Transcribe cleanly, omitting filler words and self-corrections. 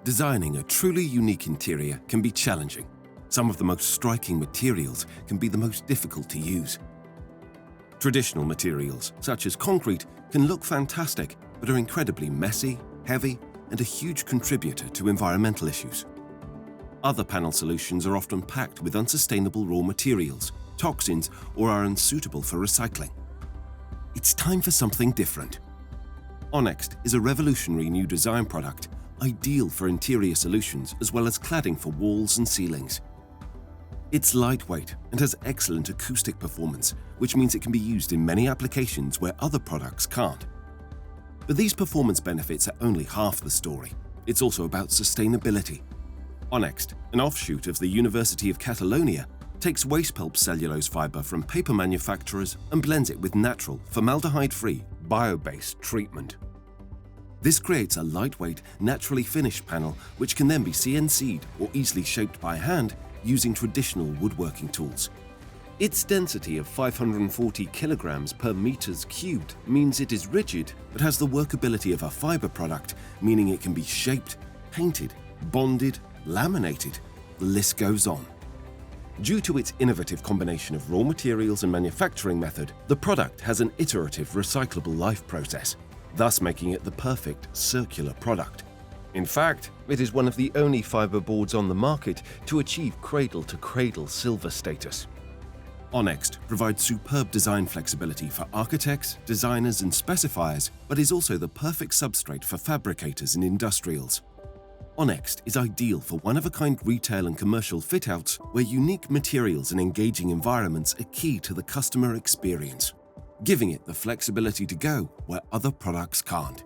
Designing a truly unique interior can be challenging. Some of the most striking materials can be the most difficult to use. Traditional materials, such as concrete, can look fantastic, but are incredibly messy, heavy, and a huge contributor to environmental issues. Other panel solutions are often packed with unsustainable raw materials, toxins, or are unsuitable for recycling. It's time for something different. Honext is a revolutionary new design product, ideal for interior solutions as well as cladding for walls and ceilings. It's lightweight and has excellent acoustic performance, which means it can be used in many applications where other products can't. But these performance benefits are only half the story. It's also about sustainability. Honext, an offshoot of the University of Catalonia, takes waste pulp cellulose fiber from paper manufacturers and blends it with natural, formaldehyde-free, bio-based treatment. This creates a lightweight, naturally finished panel which can then be CNC'd or easily shaped by hand using traditional woodworking tools. Its density of 540 kilograms per meters cubed means it is rigid but has the workability of a fiber product, meaning it can be shaped, painted, bonded, laminated. The list goes on. Due to its innovative combination of raw materials and manufacturing method, the product has an iterative recyclable life process, thus making it the perfect circular product. In fact, it is one of the only fiber boards on the market to achieve cradle-to-cradle silver status. Honext provides superb design flexibility for architects, designers, and specifiers, but is also the perfect substrate for fabricators and industrials. Honext is ideal for one-of-a-kind retail and commercial fit-outs where unique materials and engaging environments are key to the customer experience, giving it the flexibility to go where other products can't.